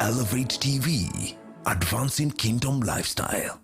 Elevate TV, advancing kingdom lifestyle.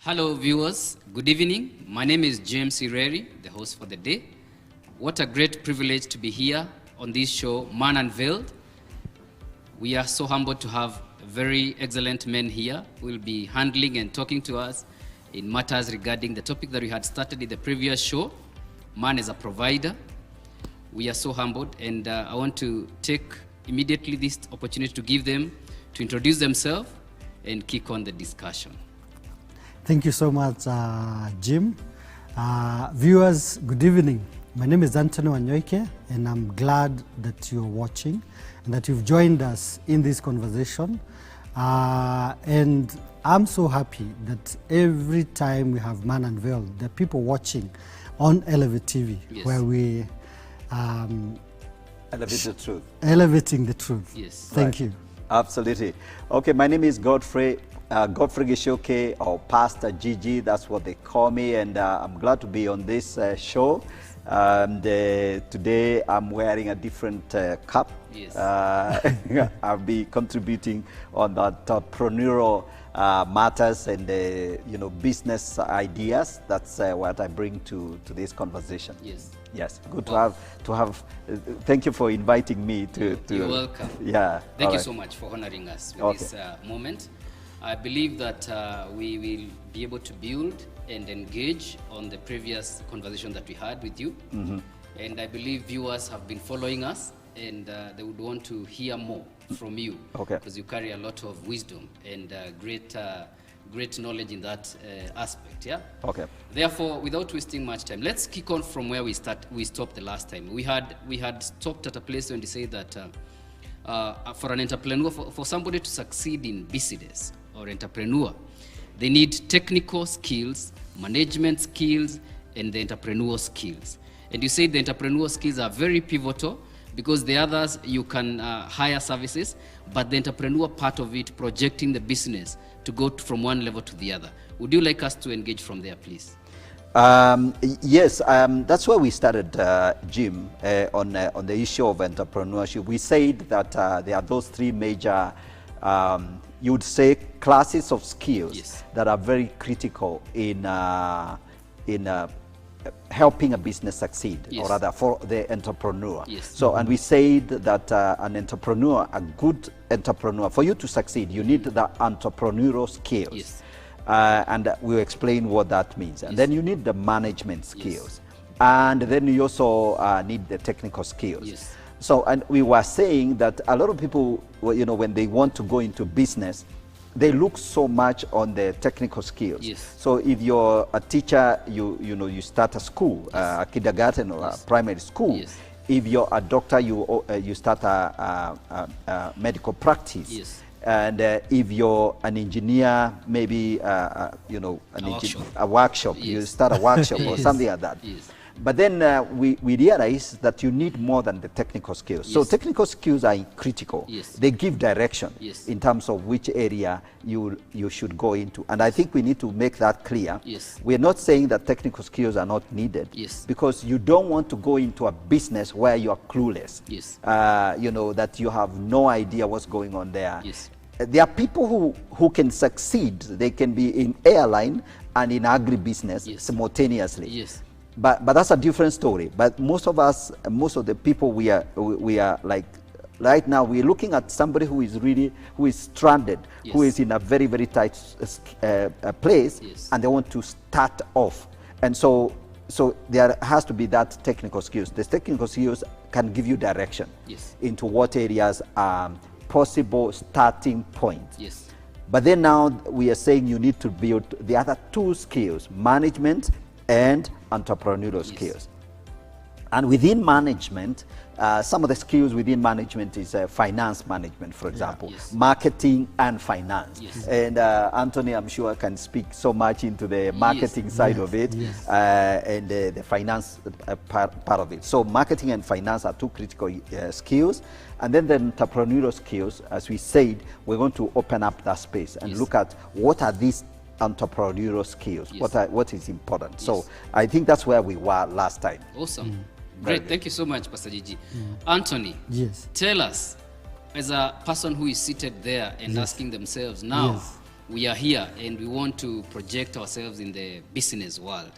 Hello viewers, good evening. My name is James Ireri, the host for the day. What a great privilege to be here on this show, Man Unveiled. We are so humbled to have very excellent men here who will be handling and talking to us in matters regarding the topic that we had started in the previous show, Man as a Provider. We are so humbled, and I want to take immediately this opportunity to give them to introduce themselves and kick on the discussion. Thank you so much, Jim. Viewers, good evening. My name is Anthony Wanyoike, and I'm glad that you're watching and that you've joined us in this conversation. And I'm so happy that every time we have Man Unveiled, there are people watching on Elevate TV, yes, where we elevate the truth. Elevating the truth. Yes. Thank you. Absolutely. Okay, my name is Godfrey Gishoke, or Pastor Gigi, that's what they call me, and I'm glad to be on this show. Today I'm wearing a different cap. Yes. I'll be contributing on the entrepreneurial matters and business ideas. That's what I bring to this conversation. Yes. Yes, good to have. Thank you for inviting me to. You're welcome. Yeah. Thank you so much for honoring us with this moment. I believe that we will be able to build and engage on the previous conversation that we had with you. Mm-hmm. And I believe viewers have been following us, and they would want to hear more from you. Okay. Because you carry a lot of wisdom and great knowledge in that aspect. Yeah. Okay. Therefore, without wasting much time, let's kick on from where we stopped the last time. We had stopped at a place when they say that for an entrepreneur, for somebody to succeed in business or entrepreneur, they need technical skills, management skills, and the entrepreneurial skills. And you say the entrepreneurial skills are very pivotal, because the others you can hire services, but the entrepreneur part of it, projecting the business to go from one level to the other. Would you like us to engage from there, please? Yes, that's where we started, Jim, on the issue of entrepreneurship. We said that there are those three major, you would say, classes of skills, yes, that are very critical in helping a business succeed, yes, or rather for the entrepreneur. Yes. So, and we said that an entrepreneur, a good entrepreneur, for you to succeed, you need the entrepreneurial skills. Yes. And we'll explain what that means. And yes, then you need the management skills. Yes. And then you also need the technical skills. Yes. So, and we were saying that a lot of people, when they want to go into business, they look so much on the technical skills. Yes. So if you're a teacher, you start a school, yes, a kindergarten or yes, a primary school. Yes. If you're a doctor, you start a medical practice. Yes. And if you're an engineer, maybe a workshop. Yes. You start a workshop or something like that. Yes. But then we realize that you need more than the technical skills. Yes. So technical skills are critical. Yes. They give direction, yes, in terms of which area you should go into. And I think we need to make that clear. Yes. We're not saying that technical skills are not needed. Yes. Because you don't want to go into a business where you are clueless. Yes. That you have no idea what's going on there. Yes. There are people who can succeed. They can be in airline and in agribusiness, yes, simultaneously. Yes. But that's a different story. But most of us, most of the people we are like, right now we're looking at somebody who is stranded, yes, who is in a very, very tight place, yes, and they want to start off. And so there has to be that technical skills. The technical skills can give you direction, yes, into what areas are possible starting points. Yes. But then now we are saying you need to build the other two skills, management and entrepreneurial, yes, skills. And within management, some of the skills within management is finance management, for example, marketing and finance. And Anthony, I'm sure, can speak so much into the marketing side of it and the finance part of it. So marketing and finance are two critical skills. And then the entrepreneurial skills, as we said, we're going to open up that space and look at what are these entrepreneurial skills, what is important. So I think that's where we were last time. Awesome. Great, thank you so much, Pastor Gigi. Anthony, tell us, as a person who is seated there and asking themselves, now we are here and we want to project ourselves in the business world.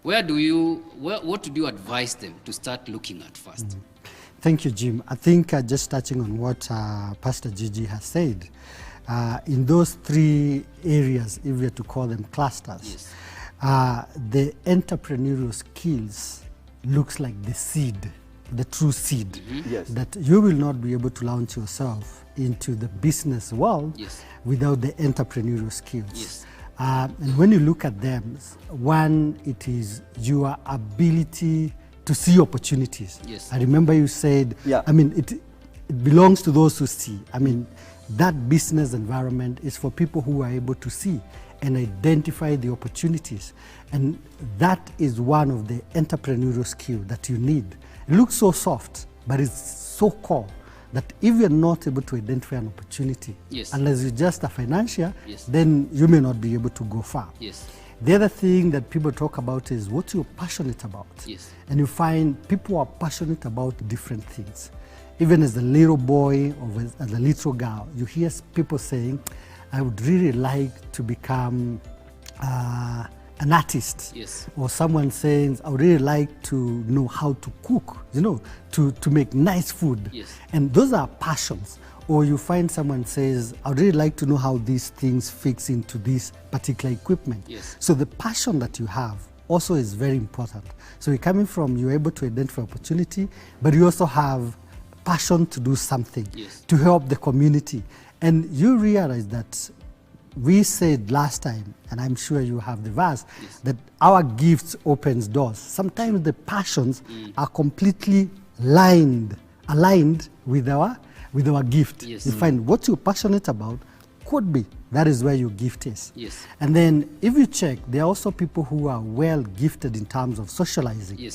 What do you advise them to start looking at first? Thank you, Jim. I think just touching on what Pastor Gigi has said, in those three areas, if we are to call them clusters, the entrepreneurial skills looks like the seed, the true seed, that you will not be able to launch yourself into the business world without the entrepreneurial skills. And when you look at them, one, it is your ability to see opportunities. I remember you said, I mean, it belongs to those who see. I mean, that business environment is for people who are able to see and identify the opportunities. And that is one of the entrepreneurial skills that you need. It looks so soft, but it's so core that if you're not able to identify an opportunity, unless you're just a financier, then you may not be able to go far. The other thing that people talk about is what you're passionate about. And you find people are passionate about different things. Even as a little boy or as a little girl, you hear people saying, I would really like to become an artist. Or someone saying, I would really like to know how to cook, you know, to make nice food. And those are passions. Or you find someone says, I would really like to know how these things fix into this particular equipment. So the passion that you have also is very important. So you're coming from, you're able to identify opportunity, but you also have passion to do something, to help the community. And you realize that we said last time, and I'm sure you have the verse, that our gifts opens doors. Sometimes the passions are completely aligned with our gift. You find what you're passionate about could be, that is where your gift is. And then if you check, there are also people who are well gifted in terms of socializing.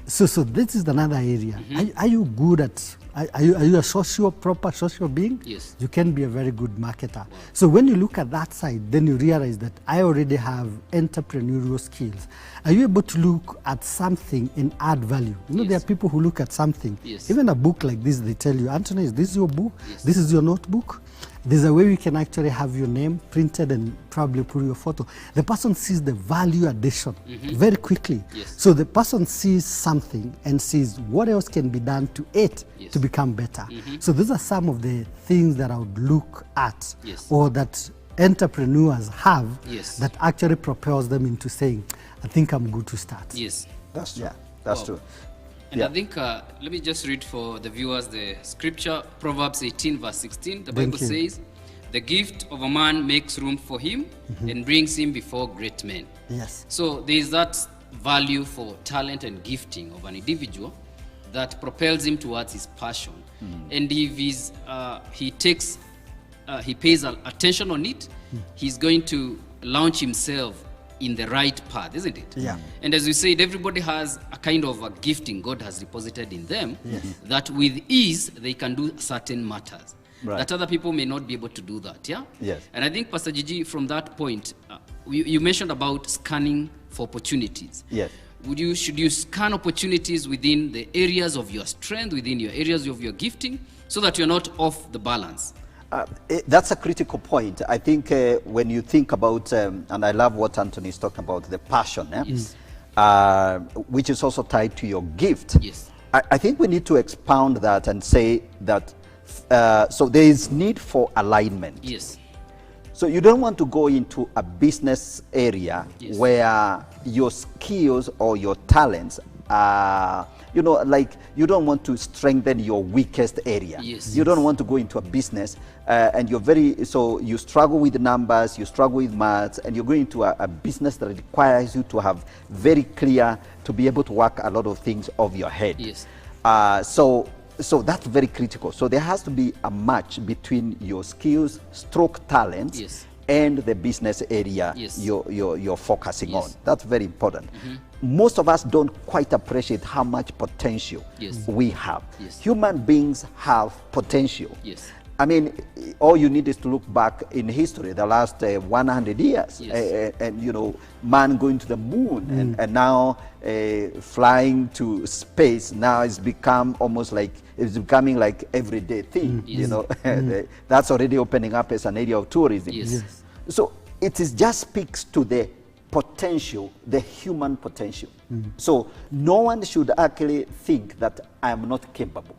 So this is another area. Are you good at, are you a proper social being? You can be a very good marketer. So when you look at that side, then you realize that I already have entrepreneurial skills. Are you able to look at something and add value? You know, there are people who look at something. Even a book like this, they tell you, Anthony, is this your book? This is your notebook? There's a way we can actually have your name printed and probably put your photo. The person sees the value addition very quickly. So the person sees something and sees what else can be done to it to become better. So those are some of the things that I would look at or that entrepreneurs have that actually propels them into saying, I think I'm good to start. That's true. That's true. And I think, let me just read for the viewers the scripture, Proverbs 18 verse 16. The Bible says, the gift of a man makes room for him and brings him before great men. So there is that value for talent and gifting of an individual that propels him towards his passion. And if he pays attention on it, he's going to launch himself in the right path, isn't it? And as we said, everybody has a kind of a gifting God has deposited in them that with ease they can do certain matters that other people may not be able to do that. And I think, Pastor Gigi, from that point, you mentioned about scanning for opportunities. Should you scan opportunities within the areas of your strength, within your areas of your gifting, so that you're not off the balance? That's a critical point. I think when you think about, and I love what Anthony is talking about, the passion, which is also tied to your gift. I think we need to expound that and say that, so there is need for alignment. So you don't want to go into a business area where your skills or your talents are, you know, like you don't want to strengthen your weakest area. You don't want to go into a business and so you struggle with numbers, you struggle with maths, and you're going into a business that requires you to have very clear, to be able to work a lot of things off your head. So that's very critical. So there has to be a match between your skills, stroke talents, and the business area you're focusing on. That's very important. Most of us don't quite appreciate how much potential we have. Human beings have potential. I mean, all you need is to look back in history, the last 100 years, and you know, man going to the moon, and now flying to space. Now it's become almost like, it's becoming like everyday thing. You know, that's already opening up as an area of tourism. So it is just speaks to the potential, the human potential. So no one should actually think that I am not capable.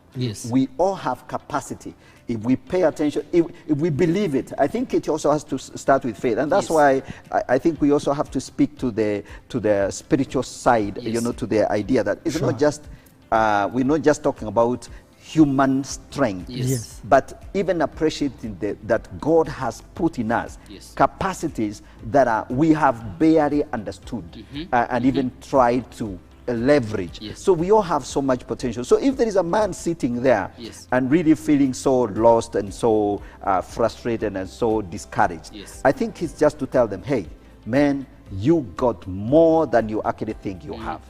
We all have capacity. If we pay attention, if we believe it, I think it also has to start with faith. And that's why I think we also have to speak to the spiritual side, you know, to the idea that it's not just, we're not just talking about human strength, but even appreciating that God has put in us capacities that we have barely understood and even tried to leverage. So we all have so much potential. So if there is a man sitting there and really feeling so lost and so frustrated and so discouraged, I think it's just to tell them, hey, man, you got more than you actually think you have.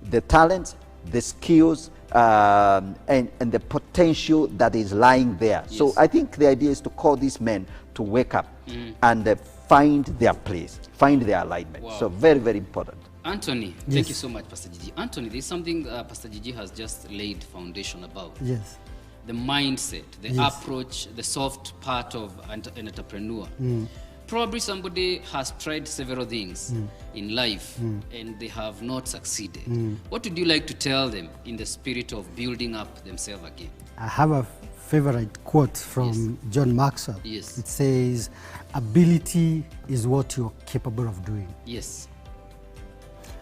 The talent, the skills, and the potential that is lying there. So I think the idea is to call these men to wake up and find their place, find their alignment. So very, very important. Anthony, thank you so much, Pastor Gigi. Anthony, there's something Pastor Gigi has just laid foundation about. The mindset, the approach, the soft part of an entrepreneur. Probably somebody has tried several things in life and they have not succeeded. What would you like to tell them in the spirit of building up themselves again? I have a favorite quote from John Maxwell. It says, ability is what you're capable of doing.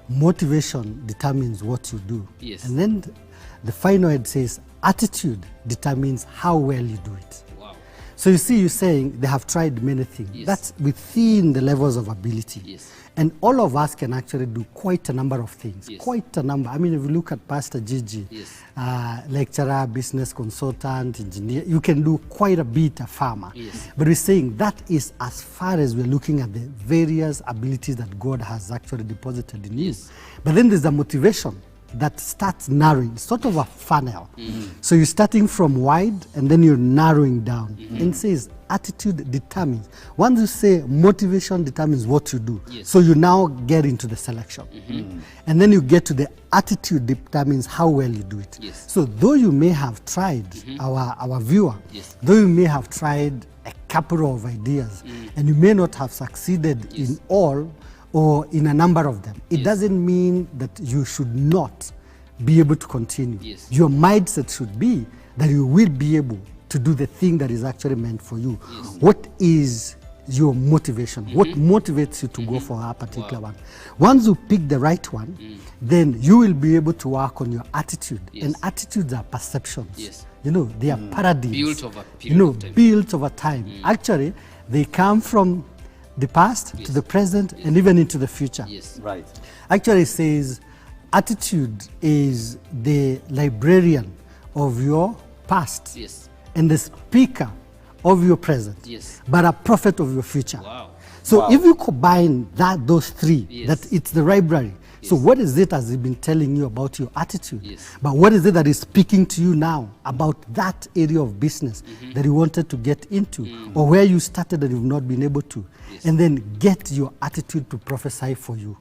Motivation determines what you do. And then the final word says, attitude determines how well you do it. So you see, you're saying they have tried many things. That's within the levels of ability. And all of us can actually do quite a number of things. Quite a number. I mean, if you look at Pastor Gigi, lecturer, business consultant, engineer, you can do quite a bit, a farmer. But we're saying that is as far as we're looking at the various abilities that God has actually deposited in you. But then there's the motivation that starts narrowing, sort of a funnel. So you're starting from wide and then you're narrowing down. And says attitude determines. Once you say motivation determines what you do, so you now get into the selection. And then you get to the attitude determines how well you do it. So though you may have tried, our viewer, though you may have tried a couple of ideas and you may not have succeeded in all, or in a number of them, it doesn't mean that you should not be able to continue. Your mindset should be that you will be able to do the thing that is actually meant for you. What is your motivation? What motivates you to go for a particular one? Once you pick the right one, then you will be able to work on your attitude. And attitudes are perceptions. You know, they are paradigms. Built over a period of time. Built over time. Actually, they come from the past to the present and even into the future. Actually, it says attitude is the librarian of your past and the speaker of your present, but a prophet of your future. So if you combine those three, that it's the library. So what is it has it been telling you about your attitude? But what is it that is speaking to you now about that area of business that you wanted to get into or where you started and you've not been able to? And then get your attitude to prophesy for you.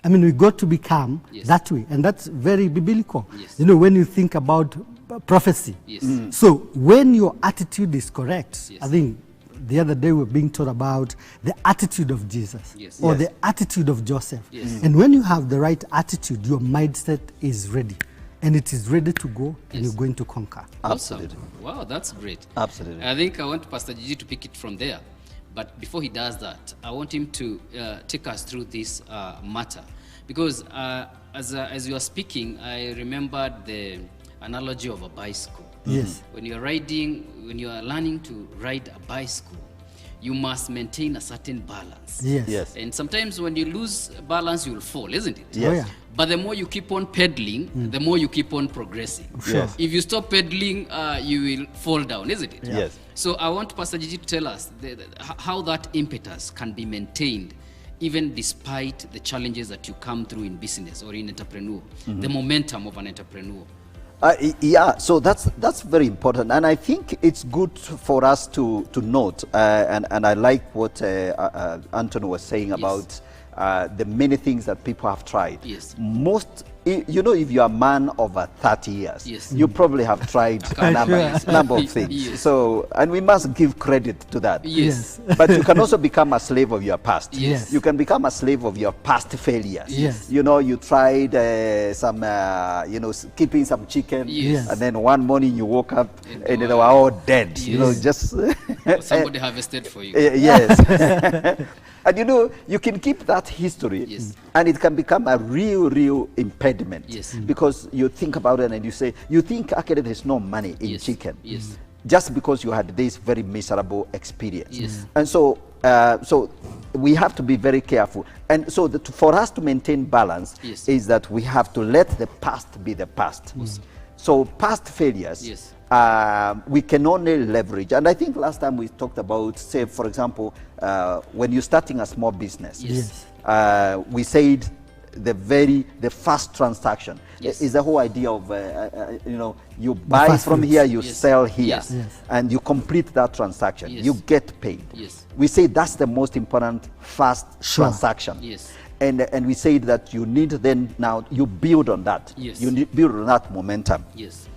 I mean, we got to become that way. And that's very biblical. You know, when you think about prophecy. So when your attitude is correct, I think the other day we were being taught about the attitude of Jesus or the attitude of Joseph. And when you have the right attitude, your mindset is ready. And it is ready to go and you're going to conquer. Awesome. Wow, that's great. Absolutely. I think I want Pastor Gigi to pick it from there. But before he does that, I want him to take us through this matter. Because as you are speaking, I remembered the analogy of a bicycle. Yes. When you are learning to ride a bicycle, you must maintain a certain balance. Yes. Yes. And sometimes when you lose balance, you will fall, isn't it? Yes. Oh, yeah. But the more you keep on pedaling, the more you keep on progressing. Sure. Yes. If you stop pedaling, you will fall down, isn't it? Yes. So I want Pastor Gigi to tell us how that impetus can be maintained even despite the challenges that you come through in business or in entrepreneur, the momentum of an entrepreneur. Yeah, so that's very important, and I think it's good for us to note, and I like what Anthony was saying about the many things that people have tried. Yes. Most, you know, if you're a man over 30 years, Yes. you probably have tried a number of things. Yes. So, and we must give credit to that. Yes. But you can also become a slave of your past. Yes. You can become a slave of your past failures. Yes. You know, you tried some, keeping some chicken, Yes. and then one morning you woke up and they were all dead. You know, Yes. just Somebody harvested for you. yes. And you know, you can keep that history, Yes. and it can become a real impediment. Yes. Because you think about it and you think actually there's no money in Yes. chicken. Yes. Just because you had this very miserable experience. Yes. And so, so we have to be very careful. And so for us to maintain balance Yes. is that we have to let the past be the past. So past failures, Yes. we can only leverage. And I think last time we talked about, say, for example, when you're starting a small business, Yes. we said the first transaction Yes. is the whole idea of, you buy first from fruits. here, you Yes. sell here, Yes. Yes. and you complete that transaction. Yes. You get paid. Yes. We say that's the most important first Sure. transaction. Yes. And we say that you need then now you build on that. Yes. You need build on that momentum. Yes.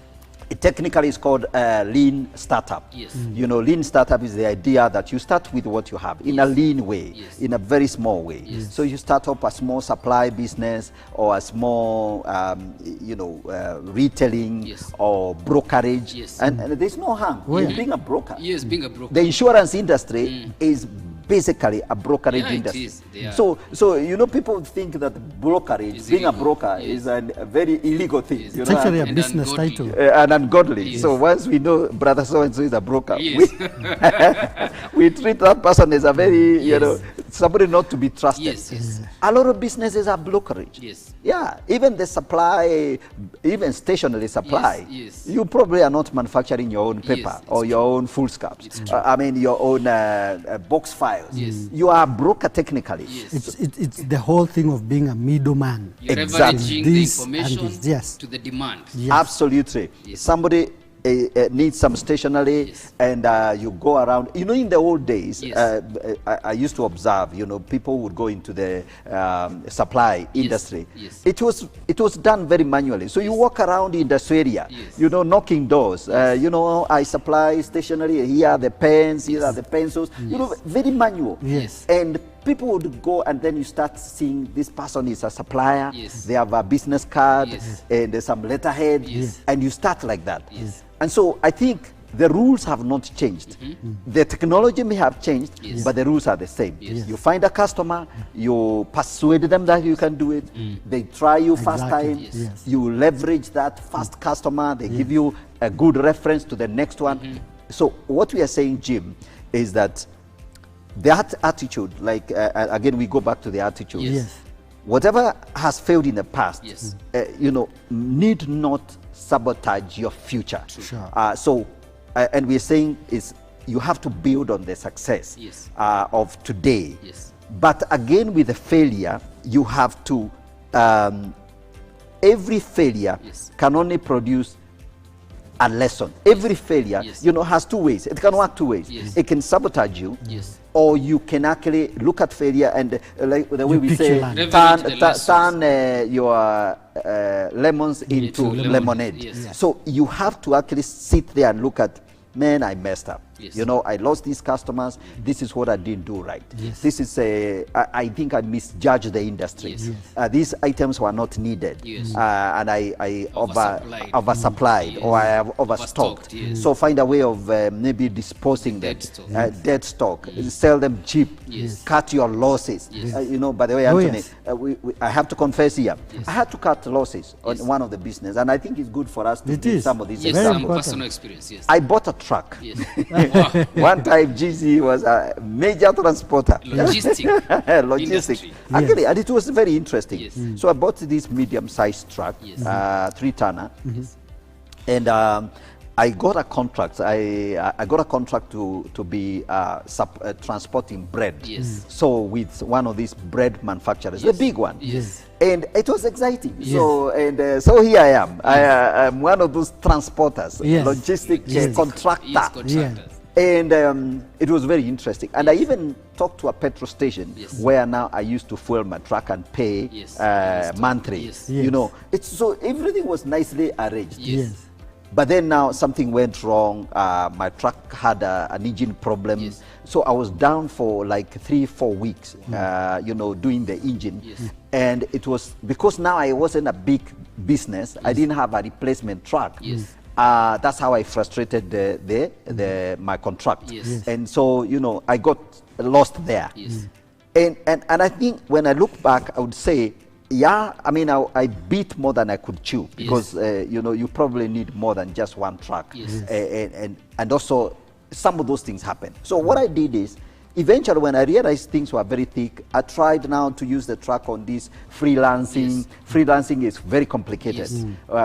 It technically is called lean startup. Yes. You know, lean startup is the idea that you start with what you have in a lean way, Yes. in a very small way. Yes. So you start up a small supply business or a small, retailing Yes. or brokerage. Yes. And there's no harm Oh, in yeah. being a broker. Yes, being a broker. The insurance industry is basically a brokerage Yeah, it industry. is. They are. So you know, people think that brokerage, It's being a illegal. broker, Yes. is a very illegal thing. Yes. You It's know, actually a And business ungodly. title. and ungodly. Yes. So once we know brother so and so is a broker, Yes. we treat that person as a very, Yes. somebody not to be trusted. Yes, yes. A lot of businesses are brokerage. Yes. Yeah, even the supply, even stationary supply. Yes. You probably are not manufacturing your own paper Yes, or it's your own foolscaps. It's true. I mean, your own box files. Yes. You are a broker technically. Yes. It's the whole thing of being a middleman. You're Exactly. leveraging This the and information this, yes. to the demand. Yes. Absolutely. Yes. Somebody needs some stationery, Yes. and you go around. You know, in the old days, Yes. I used to observe. You know, people would go into the supply industry. Yes. It was done very manually. So you walk around the industry area, Yes. you know, knocking doors. You know, I supply stationery. Here are the pens. Here are the pencils. You know, very manual. Yes. And people would go, and then you start seeing this person is a supplier. Yes. They have a business card, Yes. and there's some letterhead, Yes. and you start like that. Yes. And so I think the rules have not changed. The technology may have changed, Yes. but the rules are the same. Yes. You find a customer, you persuade them that you can do it. They try you first Exactly. time. Yes. Yes. You leverage that first customer. They give you a good reference to the next one. So what we are saying, Jim, is that that attitude, like again, we go back to the attitude. Yes. Yes. Whatever has failed in the past, Yes. need not sabotage your future. Sure. And we're saying is you have to build on the success Yes. of today. Yes. But again, with the failure, you have to. Every failure Yes. can only produce a lesson. Every failure, Yes. has two ways. It can work two ways. Yes. It can sabotage you, Yes. or you can actually look at failure and, like the way You we pick say, your line. Leverage the lessons. turn your lemons into Into lemonade. lemonade, yes. So you have to actually sit there and look at, man, I messed up. Yes. You know, I lost these customers. This is what I didn't do right. Yes. This is I think I misjudged the industry. Yes. These items were not needed. Yes. And I oversupplied Yes. or I have overstocked. Yes. So find a way of maybe disposing them. Dead stock. Sell them cheap. Yes. Cut your losses. Yes. You know, by the way, Anthony, yes. I have to confess here, Yes. I had to cut losses on one of the business, and I think it's good for us to It give is. some of these Yes, Very some examples. personal experience. Yes. I bought a truck. Yes. Wow. One time, GC was a major transporter. Logistic. Logistic. Industry. Actually, and it was very interesting. Yes. So I bought this medium-sized truck, Yes. 3-tonner, and I got a contract. I got a contract to be transporting bread. Yes. So with one of these bread manufacturers, the big one. Yes. And it was exciting. So so here I am. I'm one of those transporters, Yes. logistic contractor. Yes, contractors. And it was very interesting. And I even talked to a petrol station where now I used to fuel my truck and pay monthly. Yes. You know, it's so everything was nicely arranged. Yes. But then now something went wrong. My truck had an engine problem. Yes. So I was down for like 3-4 weeks, you know, doing the engine. Yes. And it was because now I wasn't a big business. I didn't have a replacement truck. Yes. That's how I frustrated my contract. Yes. And so, you know, I got lost there. Yes. And I think when I look back, I would say, yeah, I mean, I beat more than I could chew because, you know, you probably need more than just one truck. Yes. And also, some of those things happen. So what I did is, eventually when I realized things were very thick, I tried now to use the truck on this freelancing. Yes. Freelancing is very complicated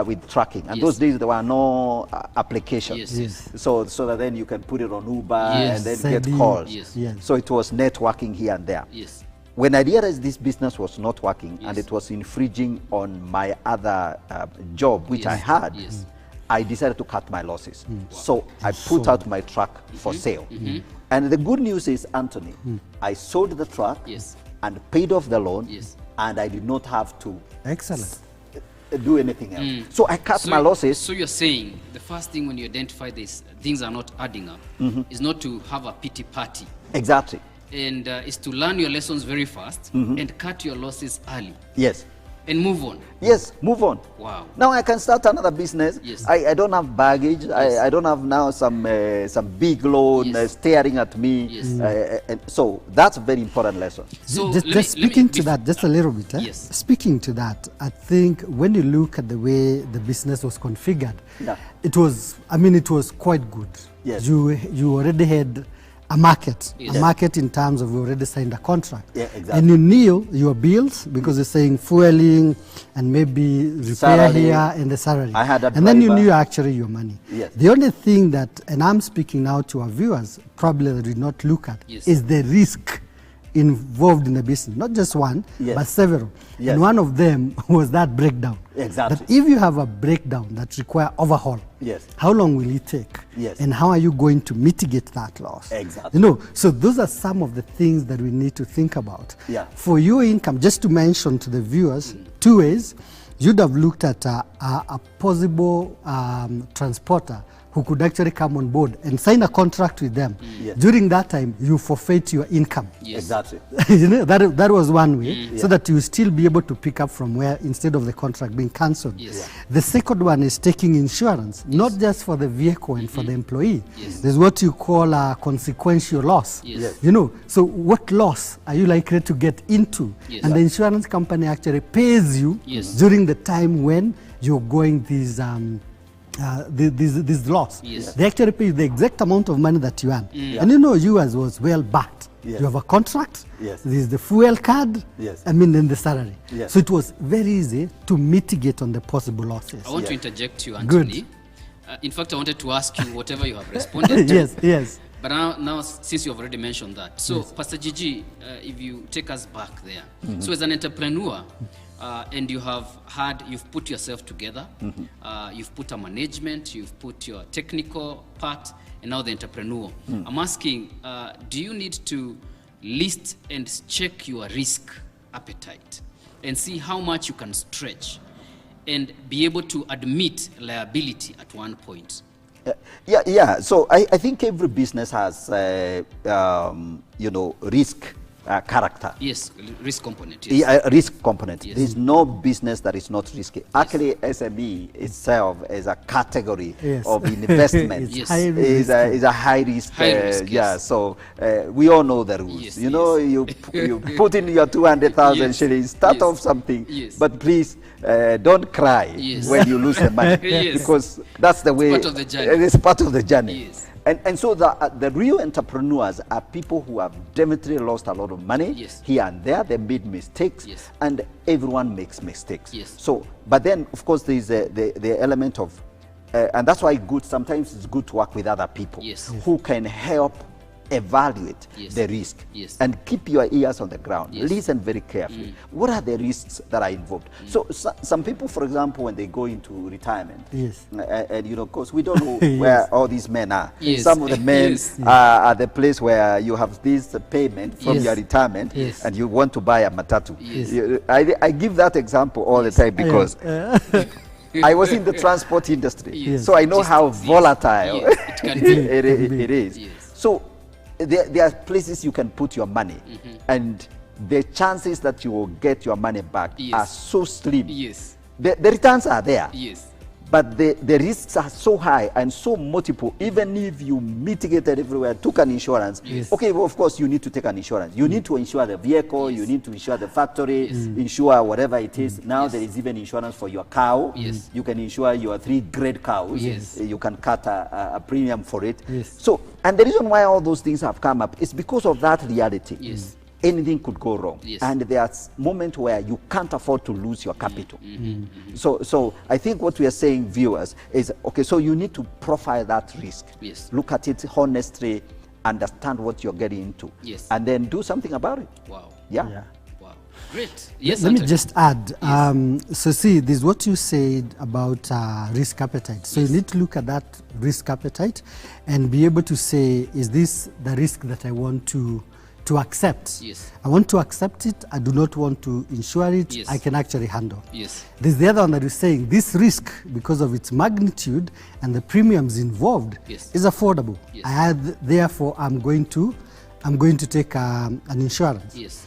with tracking. And those days there were no applications. Yes. So that then you can put it on Uber Yes. and then Send get in. calls. Yes. Yes. So it was networking here and there. Yes. When I realized this business was not working and Yes. it was infringing on my other job, which I Yes. had, Yes. I decided to cut my losses. So I put out my truck for sale. And the good news is, Anthony, I sold the truck Yes. and paid off the loan, Yes. and I did not have to Excellent. do anything else. So I cut my losses. So you're saying the first thing when you identify this, things are not adding up, is not to have a pity party. Exactly. And is to learn your lessons very fast and cut your losses early Yes. and move on. Yes, move on. Wow. Now I can start another business. Yes. I don't have baggage. Yes. I don't have now some big loan Yes. staring at me. Yes. And so that's a very important lesson. So just speaking to that, just a little bit. Yes. Speaking to that, I think when you look at the way the business was configured, Yeah. it was, I mean, it was quite good. Yes. You already had a market, Yes. a market in terms of you already signed a contract. Yeah, exactly. And you knew your bills because you're saying fueling and maybe repair Salary. here and the salary. I had a and then you driver. knew actually your money. Yes. The only thing that, and I'm speaking now to our viewers, probably they did not look at, Yes. is the risk involved in the business. Not just one, Yes. but several. Yes. And one of them was that breakdown. Exactly. That if you have a breakdown that require overhaul, Yes. how long will it take? Yes. And how are you going to mitigate that loss? Exactly. You know, so those are some of the things that we need to think about. Yeah. For your income, just to mention to the viewers, two ways. You'd have looked at a possible transporter who could actually come on board and sign a contract with them. Yes. During that time, you forfeit your income. Yes. Exactly. You know, that was one way, so that you still be able to pick up from where instead of the contract being cancelled. Yes. Yeah. The second one is taking insurance, not just for the vehicle and for the employee. Yes. There's what you call a consequential loss. Yes. Yes. You know, so what loss are you likely to get into? Yes. And the insurance company actually pays you Yes. during the time when you're going these loss. Yes. They actually pay you the exact amount of money that you earn. And you know, yours was well backed. Yes. You have a contract. Yes. This is the fuel card. Yes. I mean, then the salary. Yes. So it was very easy to mitigate on the possible losses. I want to interject you, Anthony. Good. In fact, I wanted to ask you whatever you have responded to. Yes, yes. But now, since you have already mentioned that, so Pastor Gigi, if you take us back there, so as an entrepreneur, and you've put yourself together, you've put a management, you've put your technical part, and now the entrepreneur. I'm asking, do you need to list and check your risk appetite and see how much you can stretch and be able to admit liability at one point? Yeah. So I think every business has, risk character. Yes, risk component. Yes. Yeah, risk component. Yes. There's no business that is not risky. Yes. Actually, SME itself is a category of investment. Yes. Is a high risk. Yeah. So we all know the rules. Yes, you put in your 200,000 shillings, start off something, but please don't cry when you lose the money because that's the way. It's part of the journey. It is part of the journey. Yes. And so the real entrepreneurs are people who have definitely lost a lot of money here and there. They made mistakes, and everyone makes mistakes. Yes. So, but then of course there is the element of, and that's why sometimes it's good to work with other people who can help evaluate the risk and keep your ears on the ground. Listen very carefully. What are the risks that are involved? So some people, for example, when they go into retirement, and of course we don't know where all these men are. Some of the men are at the place where you have this payment from your retirement and you want to buy a matatu. I give that example all the time because I was in the transport industry, so I know how volatile it can be. it is. So there are places you can put your money, and the chances that you will get your money back are so slim. The returns are there, but the risks are so high and so multiple. Even if you mitigated everywhere, took an insurance, okay, well, of course you need to take an insurance. You need to insure the vehicle, you need to insure the factory, insure whatever it is. Now there is even insurance for your cow. You can insure your 3 great cows. You can cut a premium for it. So, and the reason why all those things have come up is because of that reality. Anything could go wrong, and there's moments where you can't afford to lose your capital. So I think what we are saying, viewers, is okay. So you need to profile that risk, look at it honestly, understand what you're getting into, and then do something about it. Wow. Yeah. Wow. Great. Yes. Let me just add. So see, this is what you said about risk appetite. So you need to look at that risk appetite and be able to say, is this the risk that I want to accept? I want to accept it. I do not want to insure it. I can actually handle. There's the other one that is saying this risk, because of its magnitude and the premiums involved, is affordable. Therefore, I'm going to take an insurance.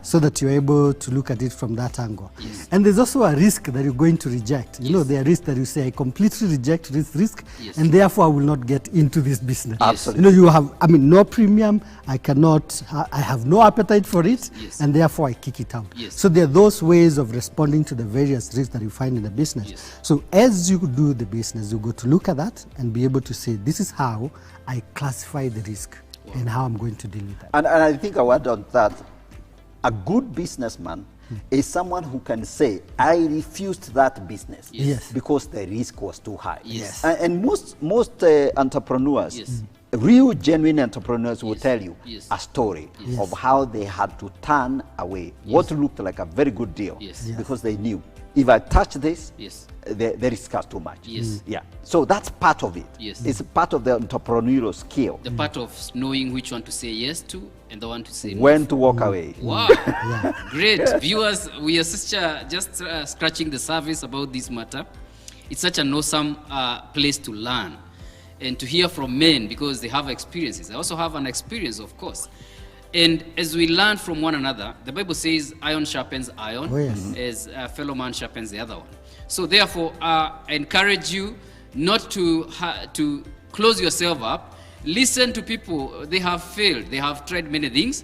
So that you're able to look at it from that angle. And there's also a risk that you're going to reject. You know, there are risks that you say, I completely reject this risk, and therefore I will not get into this business. Absolutely. You know, you have, no premium, I have no appetite for it, and therefore I kick it out. So there are those ways of responding to the various risks that you find in the business. So as you do the business, you go to look at that and be able to say, this is how I classify the risk and how I'm going to deal with that. And I think I want on that, a good businessman is someone who can say, I refused that business because the risk was too high. And most entrepreneurs, real genuine entrepreneurs will tell you a story of how they had to turn away what looked like a very good deal because they knew, if I touch this, the risk is too much. So that's part of it. It's part of the entrepreneurial skill. The part of knowing which one to say yes to and the one to say no. When to walk away. Wow. Great. Viewers, we are just scratching the surface about this matter. It's such an awesome place to learn and to hear from men because they have experiences. I also have an experience, of course. And as we learn from one another, the Bible says iron sharpens iron as a fellow man sharpens the other one. So therefore, I encourage you not to close yourself up. Listen to people. They have failed. They have tried many things.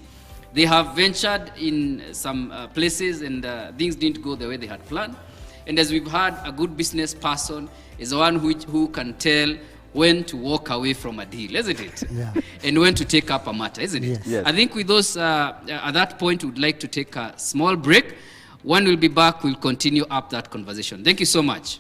They have ventured in some places and things didn't go the way they had planned. And as we've had, a good business person is the one who can tell when to walk away from a deal, isn't it? And when to take up a matter, isn't it? I think with those, at that point, we'd like to take a small break. When we'll be back, we'll continue up that conversation. Thank you so much.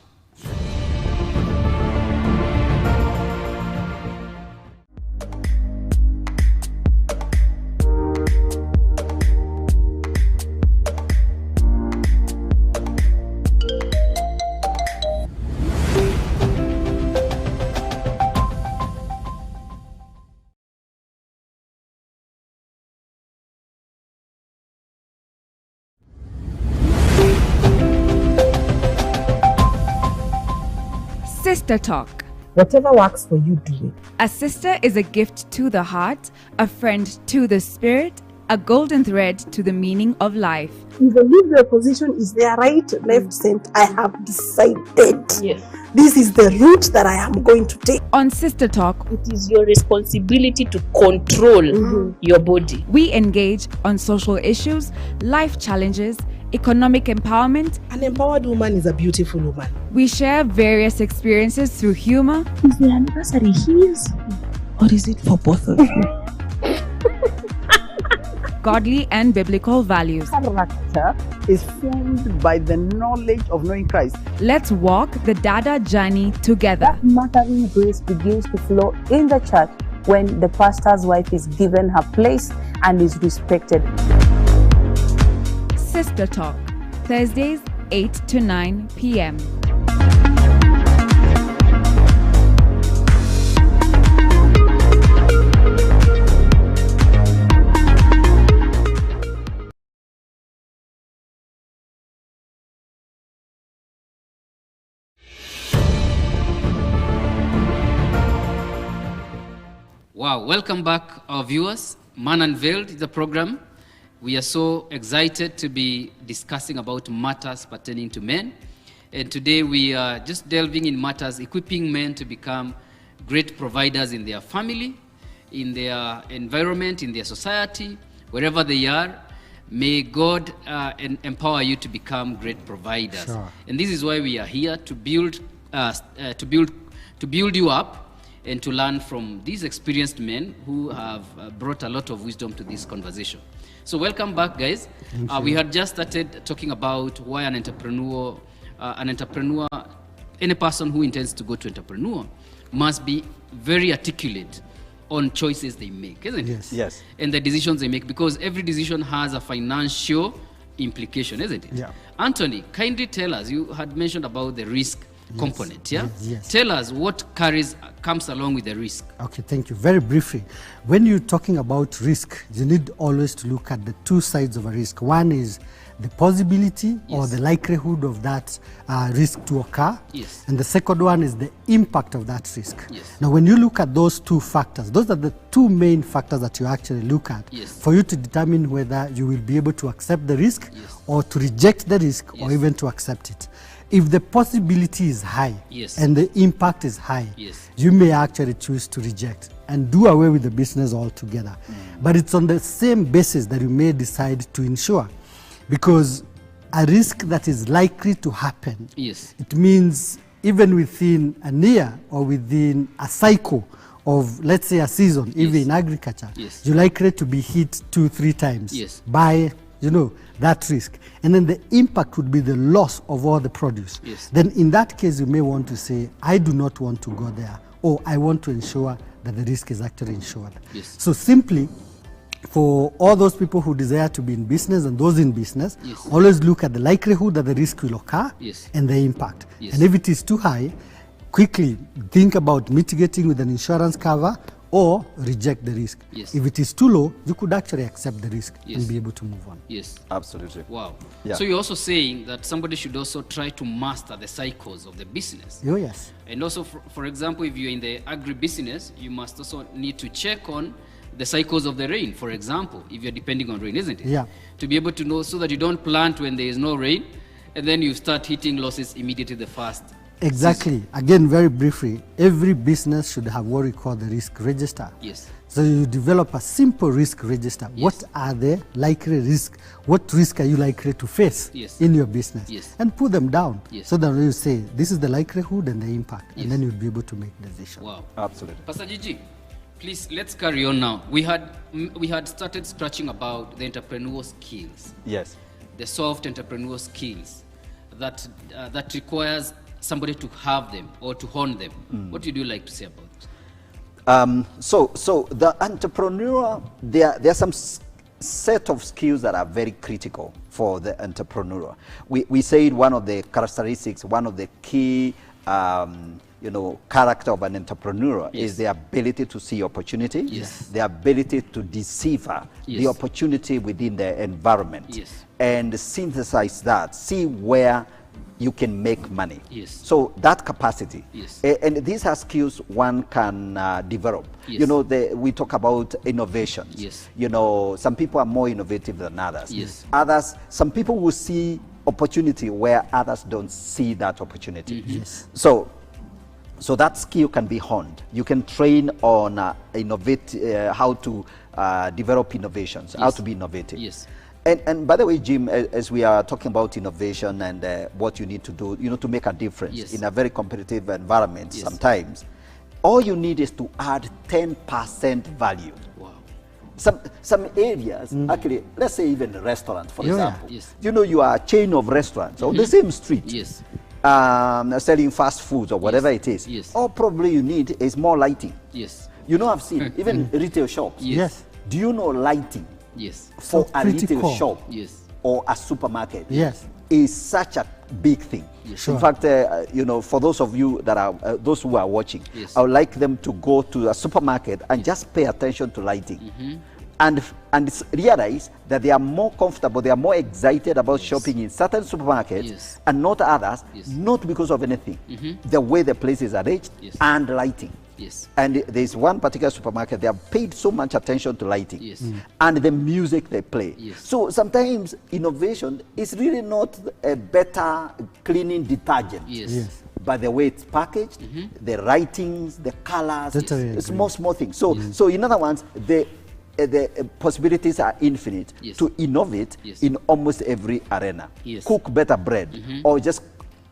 Sister Talk, Whatever works for you, do it. A sister is a gift to the heart, a friend to the spirit, a golden thread to the meaning of life. Even if the opposition is there, right, left, center, I have decided. Yes. This is the route that I am going to take. On Sister Talk, It is your responsibility to control your body. we engage on social issues, life challenges, economic empowerment. An empowered woman is a beautiful woman. We share various experiences through humor, Is the anniversary his? Or is it for both of you? godly and biblical values. Character is formed by the knowledge of knowing Christ. Let's walk the Dada journey together. Mothering grace begins to flow in the church when the pastor's wife is given her place and is respected. Sister Talk, Thursdays 8 to 9 p.m. Wow, welcome back, our viewers. Man Unveiled is the program. We are so excited to be discussing about matters pertaining to men. And today we are just delving in matters equipping men to become great providers in their family, in their environment, in their society, wherever they are. May God empower you to become great providers. Sure. And this is why we are here to build you up and to learn from these experienced men who have brought a lot of wisdom to this conversation. So welcome back, guys. We had just started talking about why an entrepreneur, any person who intends to go to entrepreneur must be very articulate on choices they make, isn't it? Yes. And the decisions they make, because every decision has a financial implication, isn't it? Yeah. Anthony, kindly tell us, you had mentioned about the risk component, yeah? Yes. Tell us what comes along with the risk. Okay, thank you. Very briefly, when you're talking about risk, you need always to look at the two sides of a risk. One is the possibility or the likelihood of that risk to occur. Yes. And the second one is the impact of that risk. Yes. Now, when you look at those two factors, those are the two main factors that you actually look at for you to determine whether you will be able to accept the risk or to reject the risk or even to accept it. If the possibility is high and the impact is high, you may actually choose to reject and do away with the business altogether. But it's on the same basis that you may decide to insure, because a risk that is likely to happen, it means even within a year or within a cycle of, let's say, a season, even in agriculture, you're likely to be hit 2-3 times by that risk. And then the impact would be the loss of all the produce. Then in that case, you may want to say, I do not want to go there, or I want to ensure that the risk is actually insured. So simply, for all those people who desire to be in business and those in business, always look at the likelihood that the risk will occur and the impact. And if it is too high, quickly think about mitigating with an insurance cover or reject the risk. If it is too low, you could actually accept the risk and be able to move on. Yes. Absolutely. Wow. Yeah. So you're also saying that somebody should also try to master the cycles of the business. Oh, yes. And also, for example, if you're in the agri-business, you must also need to check on the cycles of the rain, for example, if you're depending on rain, isn't it? Yeah. To be able to know, so that you don't plant when there is no rain, and then you start hitting losses immediately the first. Exactly. Again, very briefly, every business should have what we call the risk register. Yes. So you develop a simple risk register. What are the likely risks? What risk are you likely to face in your business? And put them down so that you say, this is the likelihood and the impact, and then you'll be able to make decisions. Wow. Absolutely. Pastor Gigi, please, let's carry on now. We had started scratching about the entrepreneurial skills. Yes. The soft entrepreneurial skills that requires somebody to have them or to hone them. What would you like to say about it? So the entrepreneur, there are some set of skills that are very critical for the entrepreneur. We said one of the characteristics, one of the key character of an entrepreneur is the ability to see opportunity, the ability to decipher the opportunity within the environment, and synthesize that, see where you can make money. Yes. So that capacity. Yes. And these are skills one can develop. Yes. You know, we talk about innovations. Yes. You know, some people are more innovative than others. Yes. Others, some people will see opportunity where others don't see that opportunity. Yes. So that skill can be honed. You can train on how to develop innovations, how to be innovative. Yes. And by the way, Jim, as we are talking about innovation and what you need to do, you know, to make a difference in a very competitive environment, sometimes all you need is to add 10% value. Wow. Some areas, actually, let's say even a restaurant, for example. Yes. You know, you are a chain of restaurants on the same street. Yes. Selling fast foods or whatever it is. Yes. All probably you need is more lighting. Yes. You know, I've seen even retail shops. Yes. Do you know lighting Yes. for So a retail critical. shop Yes. or a supermarket Yes. is such a big thing? Yes. Sure. In fact, you know, for those of you that are those who are watching, Yes. I would like them to go to a supermarket and just pay attention to lighting. And realize that they are more comfortable, they are more excited about shopping in certain supermarkets and not others, not because of anything. The way the place is arranged and lighting. Yes. And there's one particular supermarket, they have paid so much attention to lighting Yes. and the music they play. Yes. So sometimes innovation is really not a better cleaning detergent. Yes. Yes. By the way it's packaged, the writings, the colors, Totally small things. So in other words, the possibilities are infinite to innovate in almost every arena. Yes. Cook better bread or just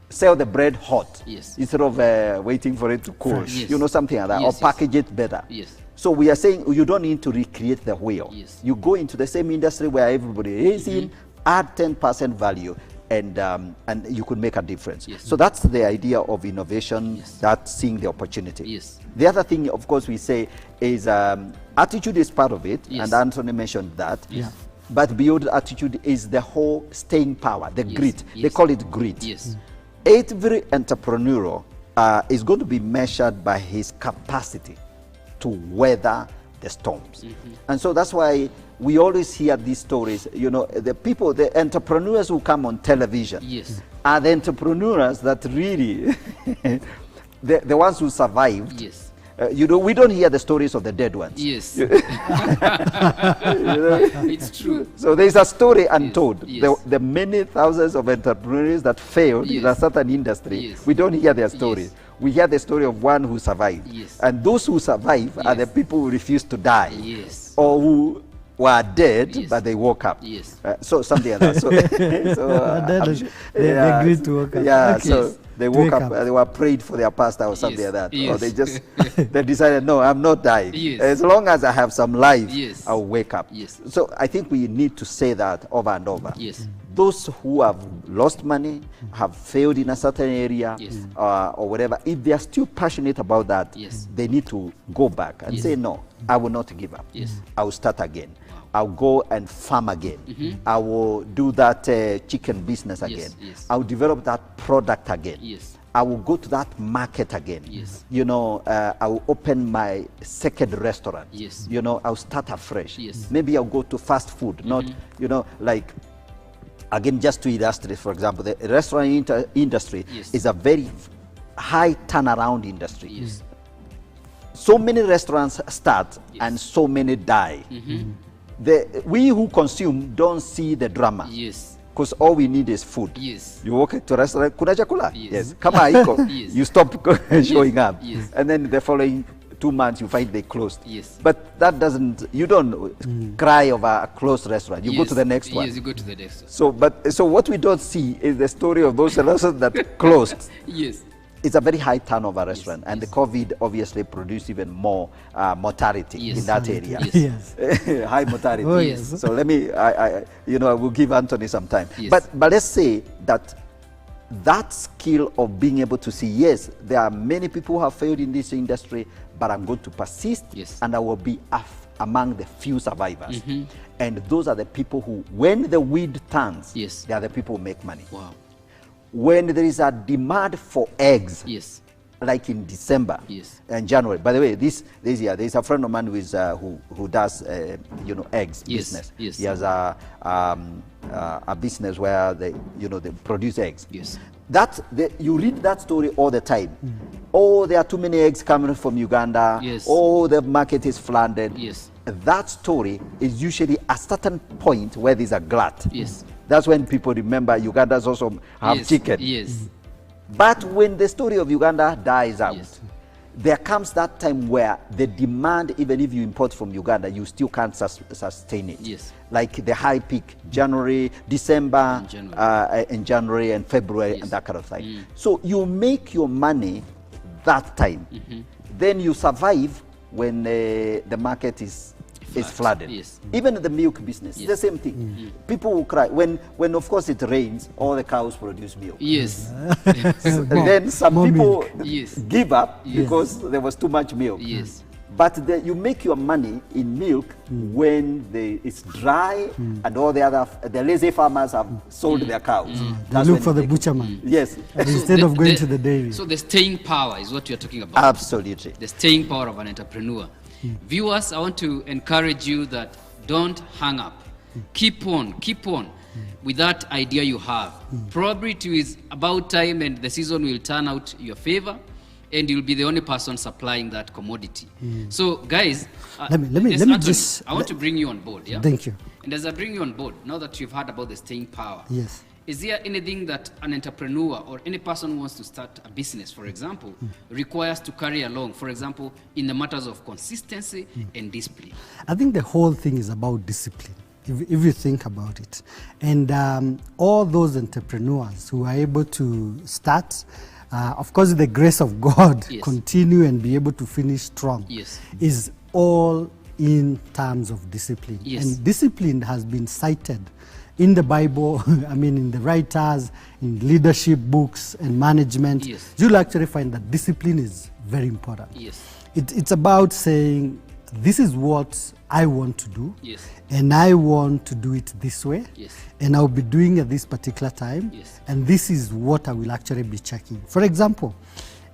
sell the bread hot instead of waiting for it to cool. Yes. You know, something like that. Yes, or package it better. Yes. So we are saying you don't need to recreate the wheel. Yes. You go into the same industry where everybody is in, add 10% value, and you could make a difference. Yes. So that's the idea of innovation, that's seeing the opportunity. Yes. The other thing, of course, we say is attitude is part of it, Yes. and Anthony mentioned that. Yeah. But beyond attitude is the whole staying power, the grit. They Yes. call it grit. Yes. Every entrepreneur is going to be measured by his capacity to weather the storms. And so that's why we always hear these stories. You know, the entrepreneurs who come on television Yes. are the entrepreneurs that really, the ones who survived. Yes. You know, we don't hear the stories of the dead ones. Yes. You know? It's true. So there's a story untold. Yes. The many thousands of entrepreneurs that failed in a Yes. certain industry, Yes. we don't hear their stories. Yes. We hear the story of one who survived. Yes. And those who survive are the Yes. people who refuse to die. Yes. Or who were dead, Yes. but they woke up. Yes. So something like that. So, They agreed to wake up. Yeah, Okay. so Yes. they woke Wake up, up. they were prayed for their pastor or something Yes. like that. Or Yes. they just, they decided, no, I'm not dying. Yes. As long as I have some life, Yes. I'll wake up. Yes. So I think we need to say that over and over. Yes. Those who have lost money, have failed in a certain area, Yes. or whatever, if they are still passionate about that, Yes. they need to go back and Yes. say, no, I will not give up. Yes. I will start again. I'll go and farm again. I will do that chicken business again. Yes. I'll develop that product again. Yes. I will go to that market again. Yes. You know, I will open my second restaurant. Yes. You know, I'll start afresh. Yes. Maybe I'll go to fast food, not, you know, like, again, just to illustrate, for example, the restaurant industry Yes. is a very high turnaround industry. Yes. So many restaurants start and so many die. We who consume don't see the drama. Yes. Because all we need is food. Yes. You walk into a restaurant, kuna chakula? Yes. Kama haiko, Yes. you stop showing up. Yes. And then the following 2 months you find they closed. Yes. But that doesn't, you don't cry over a closed restaurant. You go Yes. to the next one. Yes, you go to the next one. So what we don't see is the story of those restaurants that closed. Yes. It's a very high turnover restaurant, and the COVID obviously produced even more mortality Yes. in that area. Yes. High mortality. Oh, yes. So let me, I will give Anthony some time. Yes. But let's say that skill of being able to see, yes, there are many people who have failed in this industry, but I'm going to persist, Yes. and I will be among the few survivors. And those are the people who, when the wind turns, Yes. they are the people who make money. Wow. When there is a demand for eggs, Yes. like in December Yes. and January. By the way, this year there's a friend of mine who is who does eggs Yes, business. yes. He has a business where they produce eggs. Yes. you read that story all the time. Oh, there are too many eggs coming from Uganda. Yes. Oh, the market is flooded. Yes. That story is usually a certain point where there's a glut. Yes. That's when people remember Ugandans also have chicken. Yes. But when the story of Uganda dies out, Yes. there comes that time where the demand, even if you import from Uganda, you still can't sustain it. Yes. Like the high peak, January, December, in January and February, Yes. and that kind of thing. So you make your money that time. Then you survive when the market is flooded. Yes. Even in the milk business, it's the same thing. People will cry when of course it rains, all the cows produce milk. Yes. And then some people Yes. give up because there was too much milk. Yes. But you make your money in milk when it's dry and all the lazy farmers have sold their cows. They look for the butcherman. Yes. Instead of going to the dairy. So the staying power is what you're talking about. Absolutely. The staying power of an entrepreneur. Viewers, I want to encourage you that don't hang up. Keep on with that idea you have. Probably it is about time and the season will turn out your favor and you'll be the only person supplying that commodity. So guys, let me Anthony, just I want to bring you on board. Yeah? Thank you. And as I bring you on board, now that you've heard about the staying power, Yes. is there anything that an entrepreneur or any person who wants to start a business, for example, requires to carry along, for example, in the matters of consistency and discipline? I think the whole thing is about discipline, if you think about it. And all those entrepreneurs who are able to start, of course, with the grace of God, Yes. continue and be able to finish strong, Yes. is all in terms of discipline. Yes. And discipline has been cited in the Bible, I mean, in the writers, in leadership books and management. Yes. You'll actually find that discipline is very important. Yes. It's about saying, this is what I want to do, Yes. and I want to do it this way, Yes. and I'll be doing at this particular time, Yes. and this is what I will actually be checking. For example,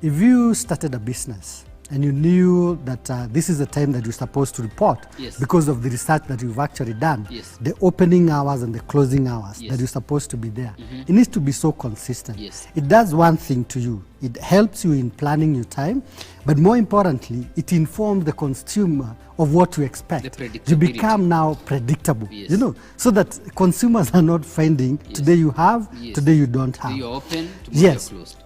if you started a business and you knew that this is the time that you're supposed to report, Yes. because of the research that you've actually done, Yes. the opening hours and the closing hours Yes. that you're supposed to be there, it needs to be so consistent. Yes. It does one thing to you. It helps you in planning your time, but more importantly, it informs the consumer of what to expect. The predictability. You become now predictable, Yes. you know, so that consumers are not finding today you have, Yes. today you don't have. Today you're open, tomorrow Yes. you're closed.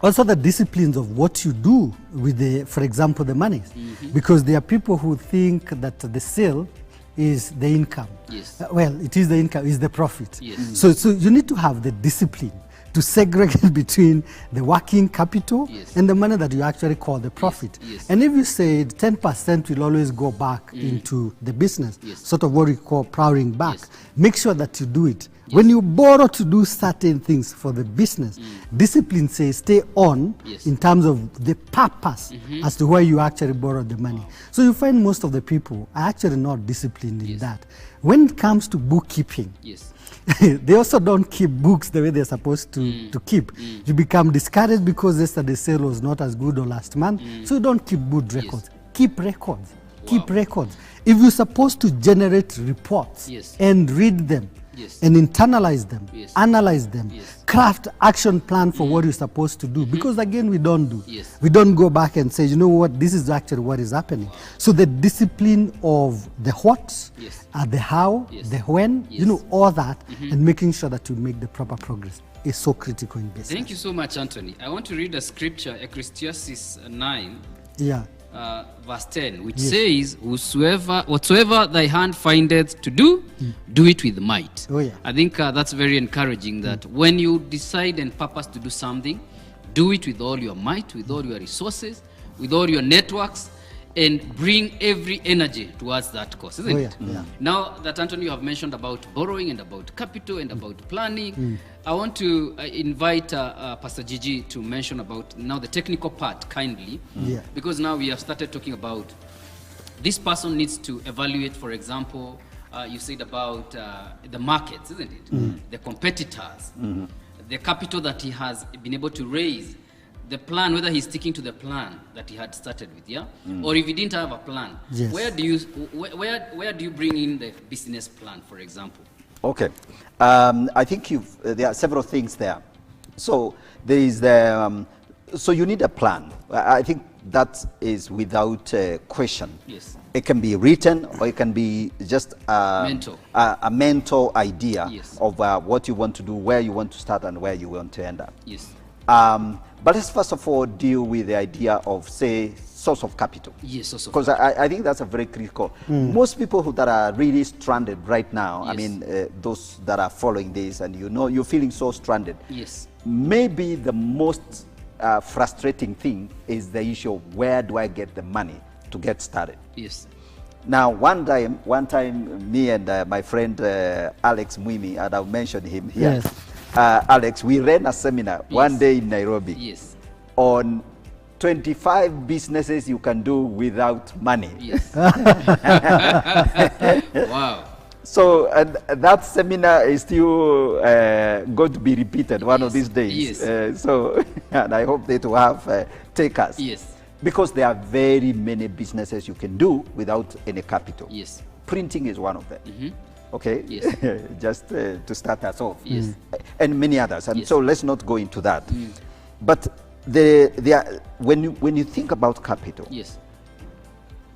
Also the disciplines of what you do with the, for example, the monies, because there are people who think that the sale is the income. Yes. Well, it is the income, is the profit. Yes. So you need to have the discipline to segregate between the working capital Yes. and the money that you actually call the profit. Yes. And if you say 10% will always go back into the business, Yes. sort of what we call plowing back, Yes. make sure that you do it. When you borrow to do certain things for the business, discipline says stay on Yes. in terms of the purpose as to why you actually borrowed the money. So you find most of the people are actually not disciplined in Yes. that. When it comes to bookkeeping, Yes. they also don't keep books the way they're supposed to keep. You become discouraged because yesterday's sale was not as good or last month, so you don't keep good records. Keep records. Keep records. If you're supposed to generate reports Yes. and read them, Yes. and internalize them, Yes. analyze them, Yes. craft action plan for what you're supposed to do. Because again, we don't do. Yes. We don't go back and say, you know what, this is actually what is happening. So the discipline of the what, Yes. the how, Yes. the when, Yes. you know, all that, and making sure that you make the proper progress is so critical in business. Thank you so much, Anthony. I want to read a scripture, Ecclesiastes 9, Yeah. verse 10, which says, whatsoever thy hand findeth to do, do it with might. Oh, yeah. I think that's very encouraging that when you decide and purpose to do something, do it with all your might, with all your resources, with all your networks, and bring every energy towards that cause, isn't Oh, yeah, it? yeah. Now that, Anthony, you have mentioned about borrowing and about capital and about planning, I want to invite Pastor Gigi to mention about now the technical part kindly, Yeah. because now we have started talking about this person needs to evaluate, for example, you said about the markets, isn't it? The competitors, the capital that he has been able to raise, the plan, whether he's sticking to the plan that he had started with, yeah? Or if he didn't have a plan, Yes. where do you bring in the business plan, for example? Okay. I think there are several things there. So there is the, so you need a plan. I think that is without question. Yes. It can be written, or it can be just a mental idea of what you want to do, where you want to start, and where you want to end up. Yes. But let's first of all deal with the idea of, say, source of capital. Yes, source of because I think that's a very critical. Most people that are really stranded right now, I mean, those that are following this, and you know, you're feeling so stranded. Yes. Maybe the most frustrating thing is the issue of where do I get the money to get started. Yes. Now, one time, me and my friend Alex Mwimi, and I'll mention him here. Yes. Alex, we ran a seminar one day in Nairobi on 25 businesses you can do without money. Yes. Wow. So that seminar is still going to be repeated one of these days. Yes. So, and I hope that will have takers. Yes. Because there are very many businesses you can do without any capital. Yes. Printing is one of them. Mm-hmm. Okay. Yes. Just to start us off. Yes. And many others. And so let's not go into that. But when you think about capital, yes,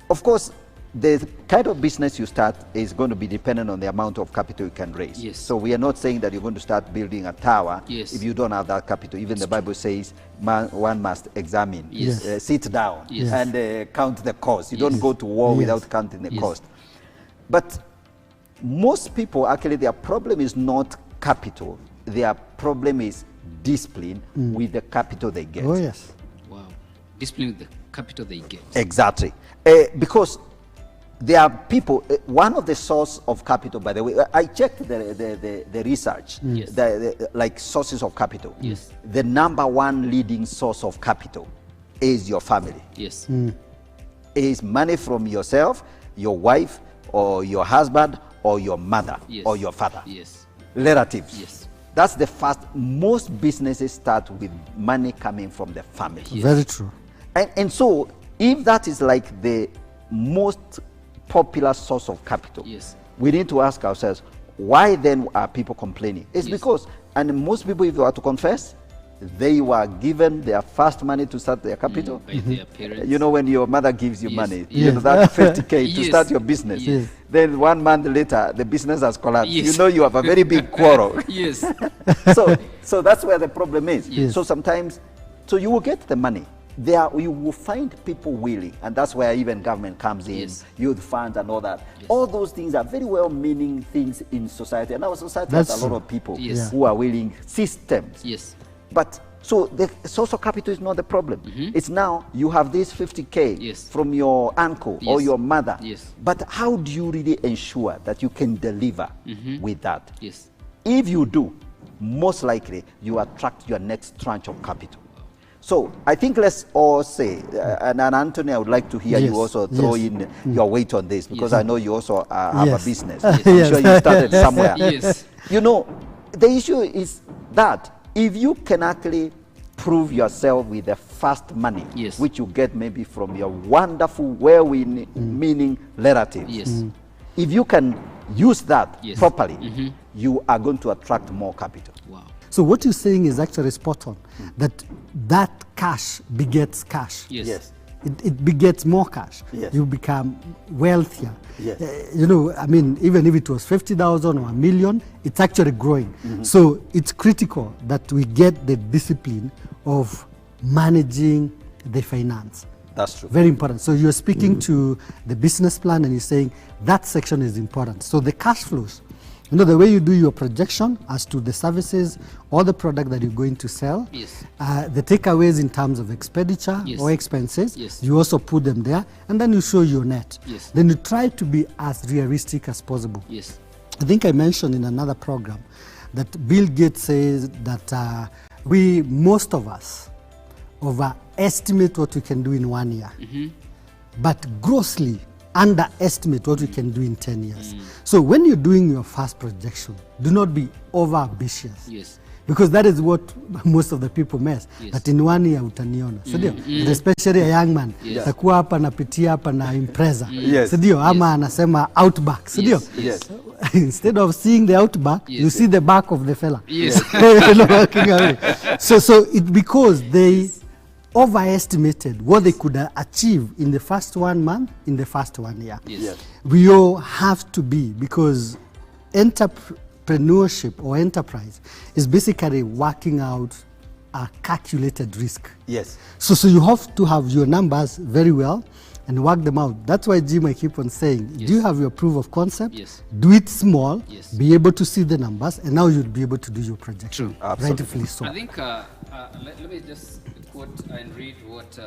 of course, the kind of business you start is going to be dependent on the amount of capital you can raise. Yes. So we are not saying that you're going to start building a tower yes, if you don't have that capital. Even the Bible says one must examine, yes, sit down, yes, and count the cost. You yes, don't go to war yes, without counting the yes, cost. But most people, actually, their problem is not capital. Their problem is discipline with the capital they get. Oh, yes. Wow. Discipline with the capital they get. Exactly. Because there are people, one of the source of capital, by the way, I checked the research, yes, like sources of capital. Yes. The number one leading source of capital is your family. Yes. Is money from yourself, your wife, or your husband, or your mother, yes, or your father. Yes. Relatives. Yes. That's the first. Most businesses start with money coming from the family. Yes. Very true. And so, if that is like the most popular source of capital, yes, we need to ask ourselves, why then are people complaining? It's yes, because, and most people, if they were to confess, they were given their first money to start their capital. By their parents. You know, when your mother gives you yes, money, yes, you know, that 50K to yes, start your business. Yes. Then 1 month later, the business has collapsed. Yes. You know, you have a very big quarrel. Yes. So that's where the problem is. Yes. So sometimes, so you will get the money. There you will find people willing, and that's where even government comes in, yes, youth funds and all that. Yes. All those things are very well-meaning things in society, and our society That's has a lot true. of people Yes. who are willing, systems. Yes. But so the source of capital is not the problem. It's now you have this 50K yes, from your uncle or yes, your mother. Yes. But how do you really ensure that you can deliver with that? Yes. If you do, most likely you attract your next tranche of capital. So I think let's all say, and Anthony, I would like to hear Yes, you also throw yes, in your weight on this, because yes, I know you also have Yes. a business. Yes. I'm sure you started somewhere. Yes. You know, the issue is that if you can actually prove yourself with the first money, yes, which you get maybe from your wonderful, well-meaning relatives, yes, if you can use that yes, properly, you are going to attract more capital. Wow. So what you're saying is actually spot on, that cash begets cash. Yes. Yes. It begets more cash. Yes. You become wealthier. Yes. You know, I mean, even if it was 50,000 or 1 million, it's actually growing. So it's critical that we get the discipline of managing the finance. That's true. Very important. So you're speaking to the business plan and you're saying that section is important. So the cash flows, you know, the way you do your projection as to the services or the product that you're going to sell, yes, the takeaways in terms of expenditure yes, or expenses, yes, you also put them there, and then you show your net. Yes. Then you try to be as realistic as possible. Yes. I think I mentioned in another program that Bill Gates says that most of us overestimate what we can do in 1 year, but grossly underestimate what we can do in 10 years. So when you're doing your first projection, do not be over ambitious. Yes. because that is what most of the people mess. That in 1 year utaniona, sindio? And especially a young man, takuwa hapa napitia hapa na Impreza, sindio? Ama anasema Outback, sindio? Instead of seeing the Outback, you see the back of the fella. Walking away. So it because they overestimated what they could achieve in the first 1 month, in the first 1 year. We all have to be, because entrepreneurship or enterprise is basically working out a calculated risk. So you have to have your numbers very well and work them out. That's why, Jim, I keep on saying, do you have your proof of concept? Do it small, be able to see the numbers, and now you'll be able to do your projection. Rightfully so. I think, let me just quote and read what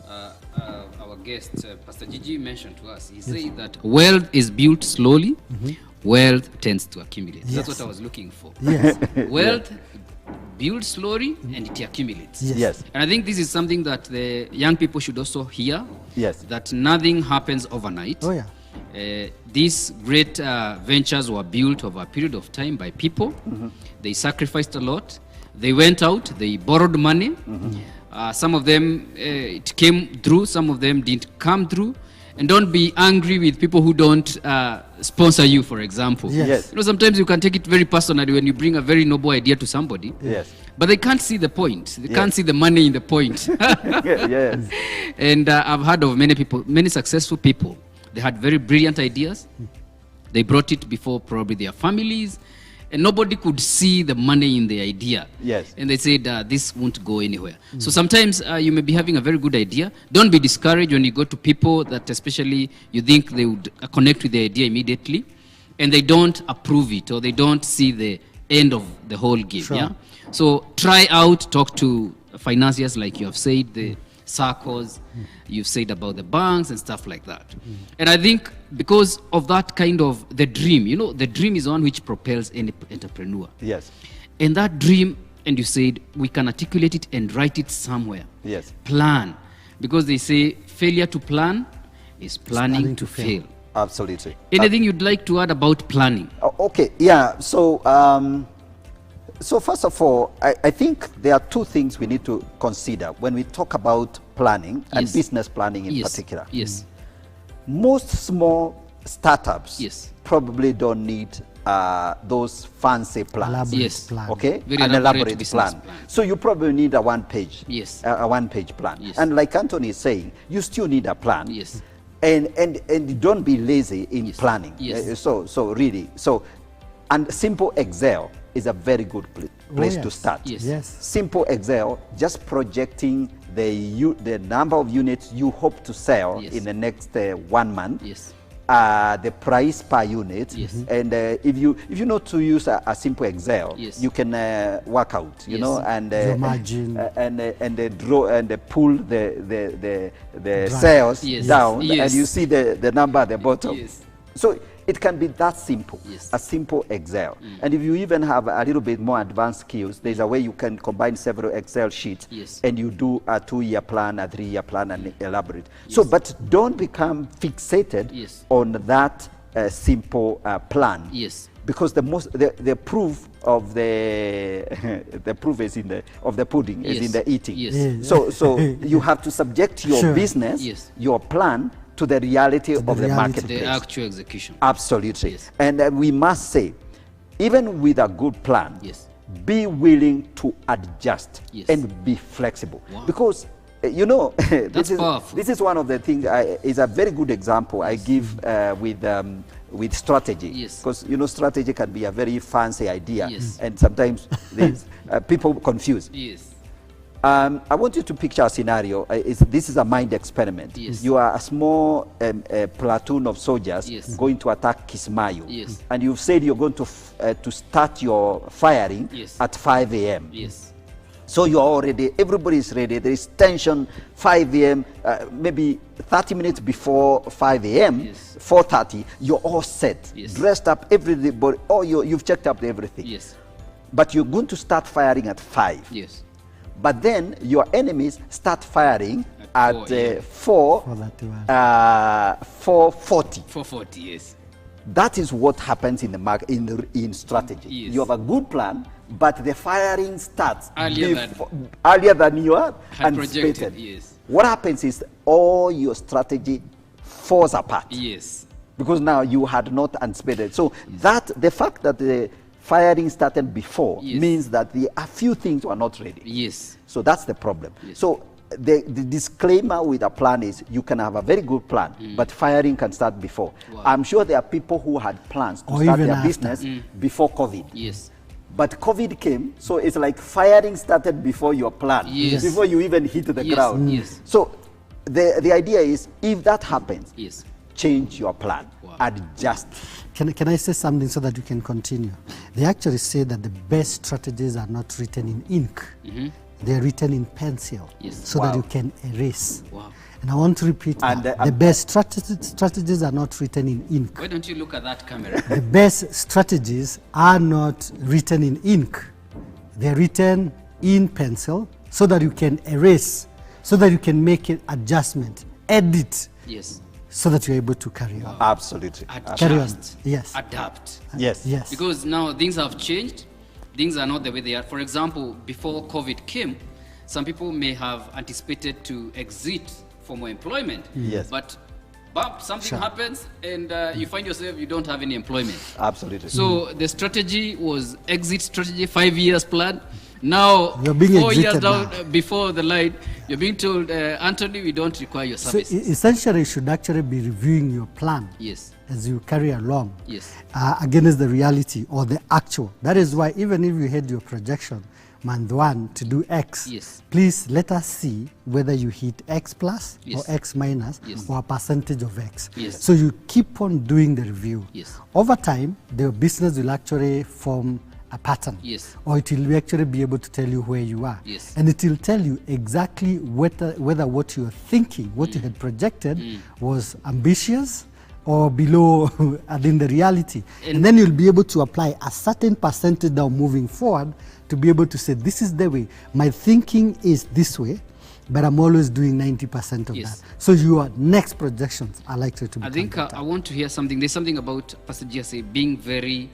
our guest, Pastor Gigi, mentioned to us. He said that wealth is built slowly, wealth tends to accumulate. That's what I was looking for. Wealth builds slowly and it accumulates. And I think this is something that the young people should also hear, that nothing happens overnight. These great ventures were built over a period of time by people. They sacrificed a lot. They went out, they borrowed money. Some of them, it came through, some of them didn't come through. And don't be angry with people who don't sponsor you, for example. You know, sometimes you can take it very personally when you bring a very noble idea to somebody. But they can't see the point. They can't see the money in the point. And I've heard of many people, many successful people. They had very brilliant ideas. They brought it before probably their families. And nobody could see the money in the idea. And they said, this won't go anywhere. So sometimes you may be having a very good idea. Don't be discouraged when you go to people that especially you think they would connect with the idea immediately, and they don't approve it, or they don't see the end of the whole game. So try out, talk to financiers, like you have said, the circles, you've said about the banks and stuff like that. And I think because of that kind of the dream, you know, the dream is one which propels any entrepreneur. And that dream, and you said we can articulate it and write it somewhere. Plan, because they say failure to plan is planning to fail. Absolutely. Anything you'd like to add about planning? Okay, so first of all, I think there are two things we need to consider when we talk about planning and business planning in particular. Most small startups probably don't need those fancy plans. Okay, an elaborate plan. So you probably need a one-page, a one-page plan. And like Anthony is saying, you still need a plan. And don't be lazy in planning. So really, and simple Excel is a very good place to start. Simple Excel, just projecting the number of units you hope to sell in the next 1 month, the price per unit, and if you know to use a simple Excel, you can work out, you know, and margin, and draw and pull the sales down, and you see the number at the bottom. So it can be that simple, a simple Excel. And if you even have a little bit more advanced skills, there's a way you can combine several Excel sheets and you do a 2-year plan, a 3-year plan, and elaborate. So, but don't become fixated on that simple plan. Because the proof of the proof is in the pudding is in the eating. So you have to subject your business, your plan, to the reality of the marketplace. The actual execution. Absolutely. And we must say, even with a good plan, be willing to adjust and be flexible. Because, you know, this is one of the things, is a very good example I give with strategy. Because, you know, strategy can be a very fancy idea. And sometimes people confuse. I want you to picture a scenario. This is a mind experiment. You are a small platoon of soldiers going to attack Kismayo. And you've said you're going to start your firing at 5 a.m. So you're already, everybody is ready. There is tension, 5 a.m., maybe 30 minutes before 5 a.m., 4:30, you're all set, dressed up, everybody, you've checked up everything. But you're going to start firing at 5. But then your enemies start firing at 4:40. 4:40, That is what happens in the market, in strategy. You have a good plan, but the firing starts earlier than you had anticipated. Projected, yes. What happens is all your strategy falls apart. Yes. Because now you had not anticipated. So the fact that the firing started before means that a few things were not ready. Yes. So that's the problem. Yes. So the disclaimer with a plan is you can have a very good plan, but firing can start before. Wow. I'm sure there are people who had plans to start their business before COVID. Yes. But COVID came, so it's like firing started before your plan, before you even hit the ground. Yes. So the idea is, if that happens, change your plan, adjust. Can I say something so that you can continue? They actually say that the best strategies are not written in ink. They're written in pencil, so that you can erase. Wow. And I want to repeat that. The best strategies are not written in ink. Why don't you look at that camera? The best strategies are not written in ink. They're written in pencil so that you can erase, so that you can make an adjustment, edit. Yes. So that you're able to carry on. Absolutely. Adjust. Carry on. Yes. Adapt. Yes. Yes. Because now things have changed. Things are not the way they are. For example, before COVID came, some people may have anticipated to exit from employment. Yes. But something happens and you find yourself you don't have any employment. Absolutely. So the strategy was exit strategy, 5 years plan. Now, you're being 4 years down now. Before the line, you're being told, Anthony, we don't require your services. So essentially, you should actually be reviewing your plan as you carry along against the reality or the actual. That is why even if you had your projection, month 1 to do X, please let us see whether you hit X plus or X minus or a percentage of X. So you keep on doing the review. Over time, the business will actually form a pattern, or it will actually be able to tell you where you are, and it will tell you exactly whether what you're thinking, what you had projected was ambitious or below than the reality, and then you'll be able to apply a certain percentage now moving forward to be able to say, this is the way, my thinking is this way, but I'm always doing 90% of that. So your next projections are likely to be. I think I want to hear something. There's something about Pastor Jesse being very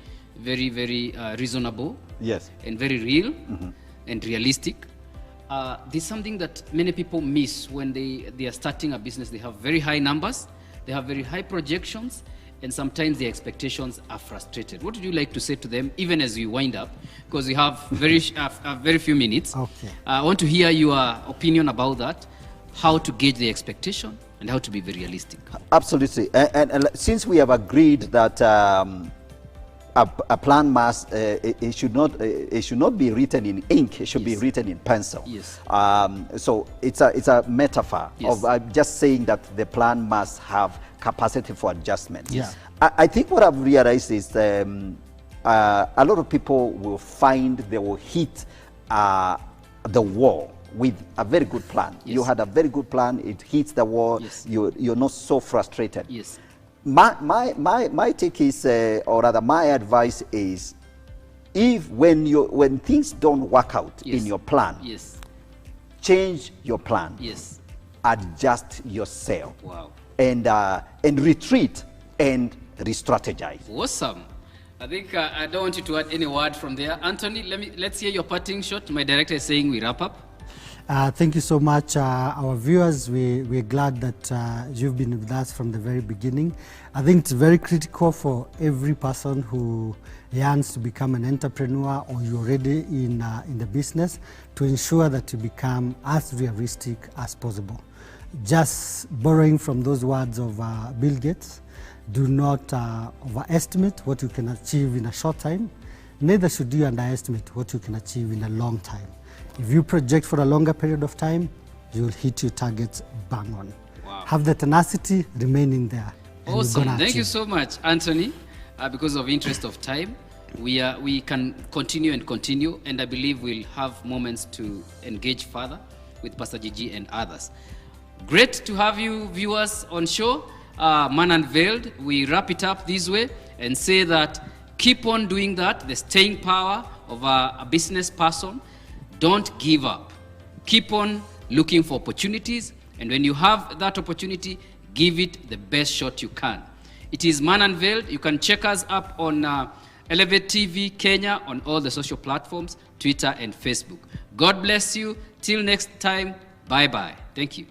reasonable, and very real and realistic. There's something that many people miss when they are starting a business. They have very high numbers, they have very high projections, and sometimes their expectations are frustrated. What would you like to say to them, even as we wind up, because we have very few minutes? Okay. I want to hear your opinion about that, how to gauge the expectation and how to be very realistic. Absolutely, and since we have agreed that a plan must it should not be written in ink. It should be written in pencil. So it's a metaphor of just saying that the plan must have capacity for adjustment. I think what I've realized is a lot of people will find they will hit the wall with a very good plan. You had a very good plan. It hits the wall. You're not so frustrated. My take is, or rather my advice is, when things don't work out in your plan, change your plan, adjust yourself, and retreat and re-strategize. Awesome. I think I don't want you to add any word from there. Anthony, let's hear your parting shot. My director is saying we wrap up. Thank you so much, our viewers. We're glad that you've been with us from the very beginning. I think it's very critical for every person who yearns to become an entrepreneur, or you're already in the business, to ensure that you become as realistic as possible. Just borrowing from those words of Bill Gates, do not overestimate what you can achieve in a short time. Neither should you underestimate what you can achieve in a long time. If you project for a longer period of time, you'll hit your targets bang on. Wow. Have the tenacity, remaining there. Awesome. Thank you so much, Anthony. Because of interest of time, we can continue, and I believe we'll have moments to engage further with Pastor Gigi and others. Great to have you viewers on show. Man Unveiled, we wrap it up this way and say that keep on doing that, the staying power of a business person. Don't give up. Keep on looking for opportunities, and when you have that opportunity, give it the best shot you can. It is Man Unveiled. You can check us up on Elevate TV Kenya on all the social platforms, Twitter and Facebook. God bless you. Till next time, bye-bye. Thank you.